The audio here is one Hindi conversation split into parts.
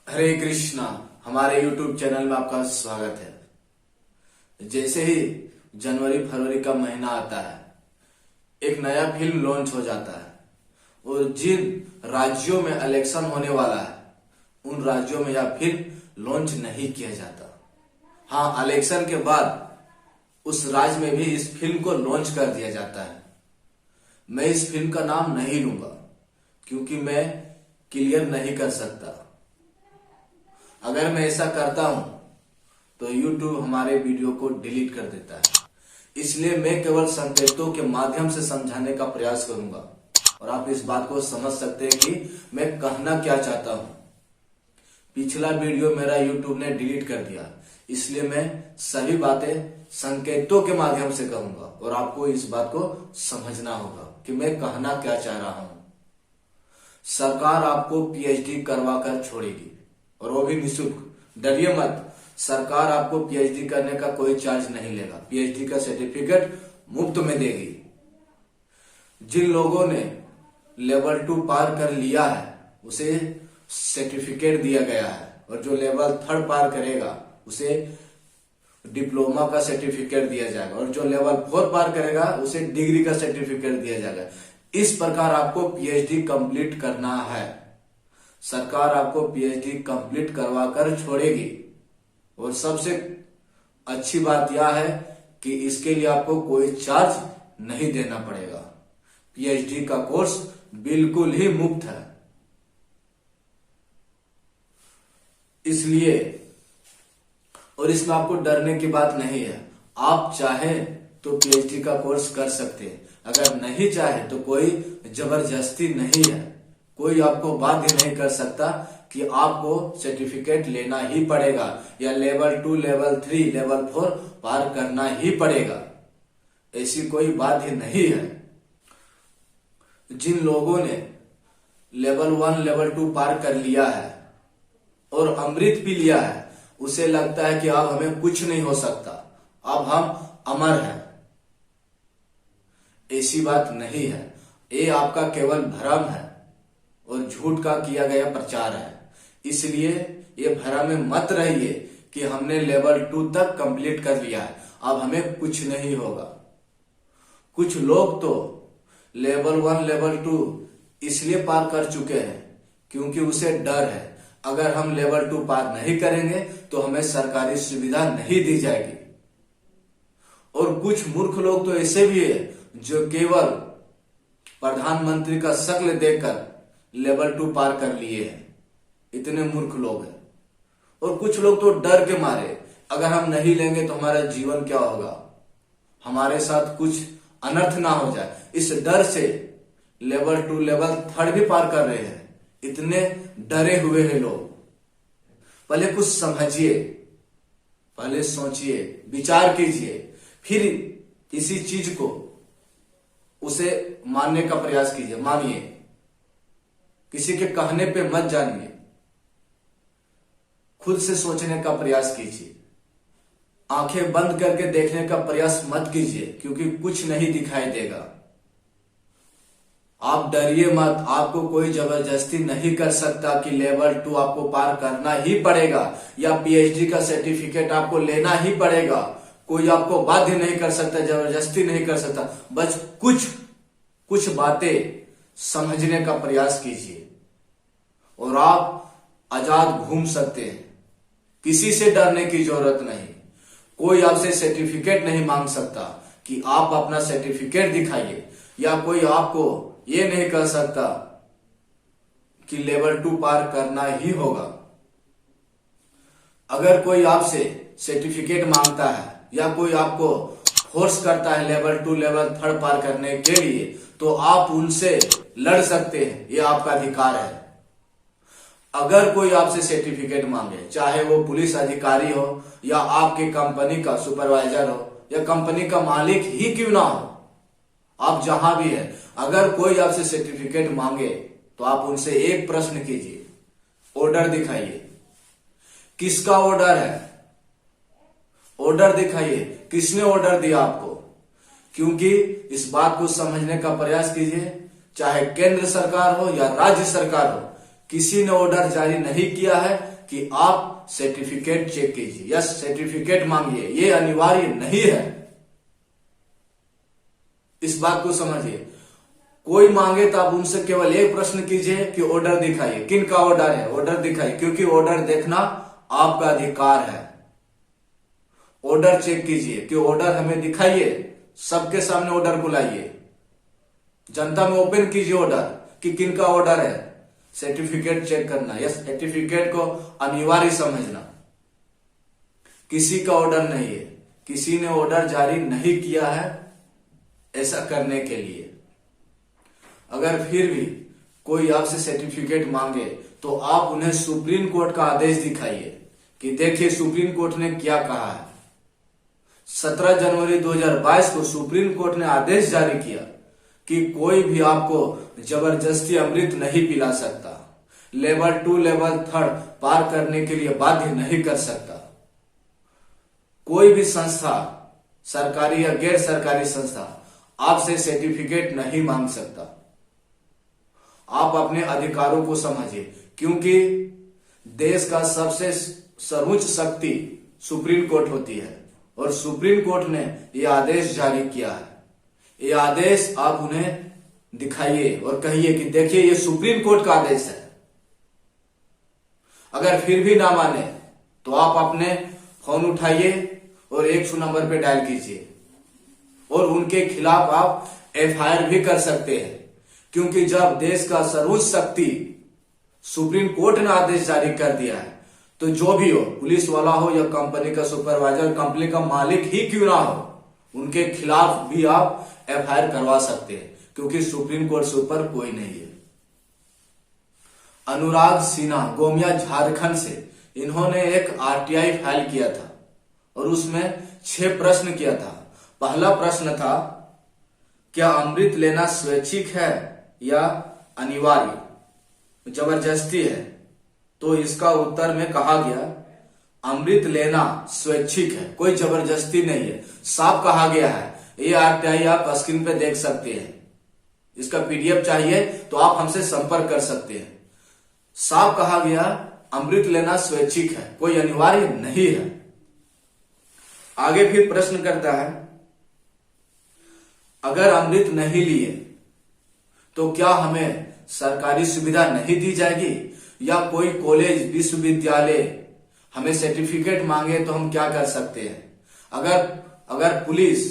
हरे कृष्णा। हमारे YouTube चैनल में आपका स्वागत है। जैसे ही जनवरी फरवरी का महीना आता है, एक नया फिल्म लॉन्च हो जाता है और जिन राज्यों में इलेक्शन होने वाला है उन राज्यों में यह फिल्म लॉन्च नहीं किया जाता। हाँ, इलेक्शन के बाद उस राज्य में भी इस फिल्म को लॉन्च कर दिया जाता है। मैं इस फिल्म का नाम नहीं लूंगा क्योंकि मैं क्लियर नहीं कर सकता। अगर मैं ऐसा करता हूं तो YouTube हमारे वीडियो को डिलीट कर देता है। इसलिए मैं केवल संकेतों के माध्यम से समझाने का प्रयास करूंगा और आप इस बात को समझ सकते हैं कि मैं कहना क्या चाहता हूं। पिछला वीडियो मेरा YouTube ने डिलीट कर दिया, इसलिए मैं सभी बातें संकेतों के माध्यम से कहूंगा और आपको इस बात को समझना होगा कि मैं कहना क्या चाह रहा हूं। सरकार आपको PhD करवा कर छोड़ेगी और वो भी निःशुल्क। डरिए मत, सरकार आपको PhD करने का कोई चार्ज नहीं लेगा। PhD का सर्टिफिकेट मुफ्त में देगी। जिन लोगों ने लेवल 2 पार कर लिया है उसे सर्टिफिकेट दिया गया है और जो लेवल 3 पार करेगा उसे डिप्लोमा का सर्टिफिकेट दिया जाएगा और जो लेवल 4 पार करेगा उसे डिग्री का सर्टिफिकेट दिया जाएगा। इस प्रकार आपको PhD कंप्लीट करना है। सरकार आपको PhD कंप्लीट करवा कर छोड़ेगी और सबसे अच्छी बात यह है कि इसके लिए आपको कोई चार्ज नहीं देना पड़ेगा। PhD का कोर्स बिल्कुल ही मुफ्त है। इसलिए और इसमें आपको डरने की बात नहीं है। आप चाहें तो PhD का कोर्स कर सकते हैं, अगर नहीं चाहे तो कोई जबरदस्ती नहीं है। कोई आपको बाध्य नहीं कर सकता कि आपको सर्टिफिकेट लेना ही पड़ेगा या लेवल 2, लेवल 3, लेवल 4 पार करना ही पड़ेगा। ऐसी कोई बाध्य नहीं है। जिन लोगों ने लेवल 1, लेवल 2 पार कर लिया है और अमृत पी लिया है, उसे लगता है कि अब हमें कुछ नहीं हो सकता, अब हम अमर हैं। ऐसी बात नहीं है। ये आपका केवल भ्रम है और झूठ का किया गया प्रचार है। इसलिए ये भ्रम में मत रहिए कि हमने लेवल 2 तक कंप्लीट कर लिया है, अब हमें कुछ नहीं होगा। कुछ लोग तो लेवल 1, लेवल 2 इसलिए पार कर चुके हैं क्योंकि उसे डर है, अगर हम लेवल 2 पार नहीं करेंगे तो हमें सरकारी सुविधा नहीं दी जाएगी। और कुछ मूर्ख लोग तो ऐसे भी है जो केवल प्रधानमंत्री का शक्ल देखकर लेवल 2 पार कर लिए हैं। इतने मूर्ख लोग हैं। और कुछ लोग तो डर के मारे, अगर हम नहीं लेंगे तो हमारा जीवन क्या होगा, हमारे साथ कुछ अनर्थ ना हो जाए, इस डर से लेवल 2, लेवल 3 भी पार कर रहे हैं। इतने डरे हुए हैं लोग। पहले कुछ समझिए, पहले सोचिए, विचार कीजिए, फिर इसी चीज को उसे मानने का प्रयास कीजिए। मानिए, किसी के कहने पे मत जानिए, खुद से सोचने का प्रयास कीजिए। आंखें बंद करके देखने का प्रयास मत कीजिए क्योंकि कुछ नहीं दिखाई देगा। आप डरिए मत, आपको कोई जबरदस्ती नहीं कर सकता कि लेवल 2 आपको पार करना ही पड़ेगा या PhD का सर्टिफिकेट आपको लेना ही पड़ेगा। कोई आपको बाध्य नहीं कर सकता, जबरदस्ती नहीं कर सकता। बस कुछ बातें समझने का प्रयास कीजिए और आप आजाद घूम सकते हैं। किसी से डरने की जरूरत नहीं। कोई आपसे सर्टिफिकेट नहीं मांग सकता कि आप अपना सर्टिफिकेट दिखाइए, या कोई आपको ये नहीं कह सकता कि लेवल 2 पार करना ही होगा। अगर कोई आपसे सर्टिफिकेट मांगता है या कोई आपको फोर्स करता है लेवल 2, लेवल 3 पार करने के लिए, तो आप उनसे लड़ सकते हैं, ये आपका अधिकार है। अगर कोई आपसे सर्टिफिकेट मांगे, चाहे वो पुलिस अधिकारी हो या आपके कंपनी का सुपरवाइजर हो या कंपनी का मालिक ही क्यों ना हो, आप जहां भी है, अगर कोई आपसे सर्टिफिकेट मांगे तो आप उनसे एक प्रश्न कीजिए, ऑर्डर दिखाइए। किसका ऑर्डर है? ऑर्डर दिखाइए, किसने ऑर्डर दिया आपको? क्योंकि इस बात को समझने का प्रयास कीजिए, चाहे केंद्र सरकार हो या राज्य सरकार हो, किसी ने ऑर्डर जारी नहीं किया है कि आप सर्टिफिकेट चेक कीजिए या सर्टिफिकेट मांगिए, ये अनिवार्य नहीं है। इस बात को समझिए। कोई मांगे तो आप उनसे केवल एक प्रश्न कीजिए कि ऑर्डर दिखाइए, किन का ऑर्डर है, ऑर्डर दिखाइए, क्योंकि ऑर्डर देखना आपका अधिकार है। ऑर्डर चेक कीजिए कि ऑर्डर हमें दिखाइए, सबके सामने ऑर्डर को लाइए, जनता में ओपन कीजिए ऑर्डर कि किन का ऑर्डर है। सर्टिफिकेट चेक करना या सर्टिफिकेट को अनिवार्य समझना। किसी का ऑर्डर नहीं है, किसी ने ऑर्डर जारी नहीं किया है ऐसा करने के लिए। अगर फिर भी कोई आपसे सर्टिफिकेट मांगे तो आप उन्हें सुप्रीम कोर्ट का आदेश दिखाइए कि देखिए सुप्रीम कोर्ट ने क्या कहा है। 17 जनवरी 2022 को सुप्रीम कोर्ट ने आदेश जारी किया कि कोई भी आपको जबरदस्ती अमृत नहीं पिला सकता, लेवल 2 लेवल 3 पार करने के लिए बाध्य नहीं कर सकता। कोई भी संस्था, सरकारी या गैर सरकारी संस्था, आपसे सर्टिफिकेट नहीं मांग सकता। आप अपने अधिकारों को समझिए, क्योंकि देश का सबसे सर्वोच्च शक्ति सुप्रीम कोर्ट होती है और सुप्रीम कोर्ट ने यह आदेश जारी किया है। ये आदेश आप उन्हें दिखाइए और कहिए कि देखिए ये सुप्रीम कोर्ट का आदेश है। अगर फिर भी ना माने तो आप अपने फोन उठाइए और 100 नंबर पे डायल कीजिए और उनके खिलाफ आप FIR भी कर सकते हैं, क्योंकि जब देश का सर्वोच्च शक्ति सुप्रीम कोर्ट ने आदेश जारी कर दिया है तो जो भी हो, पुलिस वाला हो या कंपनी का सुपरवाइजर, कंपनी का मालिक ही क्यों ना हो, उनके खिलाफ भी आप FIR करवा सकते हैं, क्योंकि सुप्रीम कोर्ट से ऊपर कोई नहीं है। अनुराग सिन्हा गोमिया झारखंड से, इन्होंने एक RTI फाइल किया था और उसमें 6 प्रश्न किया था। पहला प्रश्न था, क्या अमृत लेना स्वैच्छिक है या अनिवार्य, जबरदस्ती है? तो इसका उत्तर में कहा गया अमृत लेना स्वैच्छिक है, कोई जबरदस्ती नहीं है, साफ कहा गया है। ये RTI आप स्क्रीन पे देख सकते हैं। इसका PDF चाहिए तो आप हमसे संपर्क कर सकते हैं। साफ कहा गया अमृत लेना स्वैच्छिक है, कोई अनिवार्य नहीं है। आगे फिर प्रश्न करता है, अगर अमृत नहीं लिए तो क्या हमें सरकारी सुविधा नहीं दी जाएगी, या कोई कॉलेज विश्वविद्यालय हमें सर्टिफिकेट मांगे तो हम क्या कर सकते हैं? अगर पुलिस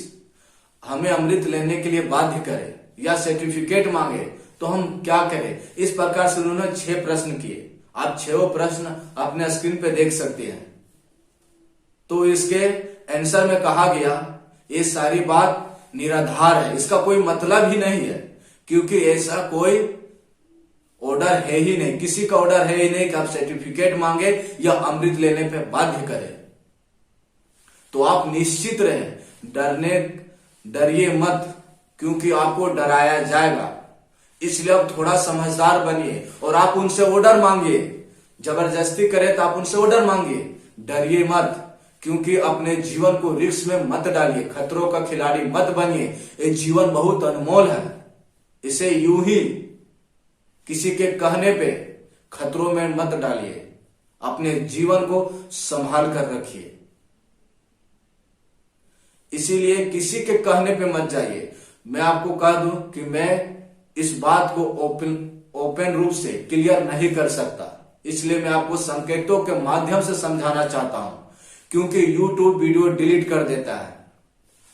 हमें अमृत लेने के लिए बाध्य करे या सर्टिफिकेट मांगे तो हम क्या करें? इस प्रकार से उन्होंने 6 प्रश्न किए। आप 6 प्रश्न अपने स्क्रीन पे देख सकते हैं। तो इसके आंसर में कहा गया ये सारी बात निराधार है, इसका कोई मतलब ही नहीं है, क्योंकि ऐसा कोई ऑर्डर है ही नहीं, किसी का ऑर्डर है ही नहीं कि आप सर्टिफिकेट मांगे या अमृत लेने पे बाध्य करें। तो आप निश्चित रहें, डरिए मत, क्योंकि आपको डराया जाएगा। इसलिए आप थोड़ा समझदार बनिए और आप उनसे ऑर्डर मांगिए। जबरदस्ती करे तो आप उनसे ऑर्डर मांगिए, डरिए मत, क्योंकि अपने जीवन को रिस्क में मत डालिए, खतरों का खिलाड़ी मत बनिए। ये जीवन बहुत अनमोल है, इसे यूं ही किसी के कहने पे खतरों में मत डालिए, अपने जीवन को संभाल कर रखिए। इसीलिए किसी के कहने पे मत जाइए। मैं आपको कह दूं कि मैं इस बात को ओपन रूप से क्लियर नहीं कर सकता, इसलिए मैं आपको संकेतों के माध्यम से समझाना चाहता हूं, क्योंकि YouTube वीडियो डिलीट कर देता है।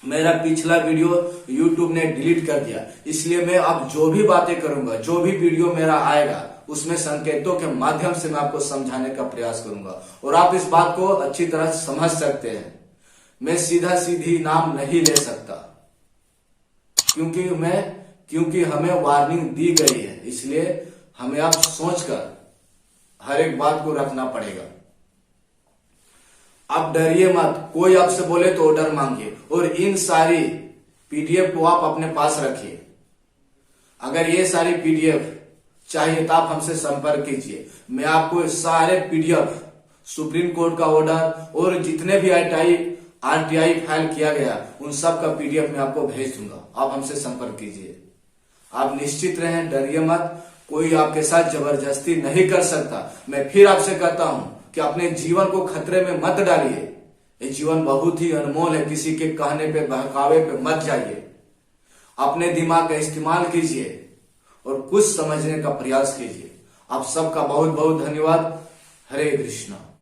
मेरा पिछला वीडियो YouTube ने डिलीट कर दिया, इसलिए मैं अब जो भी बातें करूंगा, जो भी वीडियो मेरा आएगा, उसमें संकेतों के माध्यम से मैं आपको समझाने का प्रयास करूंगा और आप इस बात को अच्छी तरह समझ सकते हैं। मैं सीधा सीधी नाम नहीं ले सकता, क्योंकि हमें वार्निंग दी गई है, इसलिए हमें आप सोचकर हर एक बात को रखना पड़ेगा। आप डरिए मत, कोई आपसे बोले तो ऑर्डर मांगिए और इन सारी PDF को आप अपने पास रखिए। अगर ये सारी PDF चाहिए तो आप हमसे संपर्क कीजिए। मैं आपको सारे PDF, सुप्रीम कोर्ट का ऑर्डर और जितने भी RTI फाइल किया गया उन सब का PDF मैं आपको भेज दूंगा। आप हमसे संपर्क कीजिए। आप निश्चित रहें, डरिए मत, कोई आपके साथ जबरदस्ती नहीं कर सकता। मैं फिर आपसे कहता हूं, कि अपने जीवन को खतरे में मत डालिए। ये जीवन बहुत ही अनमोल है, किसी के कहने पे बहकावे पे मत जाइए। अपने दिमाग का इस्तेमाल कीजिए और कुछ समझने का प्रयास कीजिए। आप सबका बहुत बहुत धन्यवाद। हरे कृष्णा।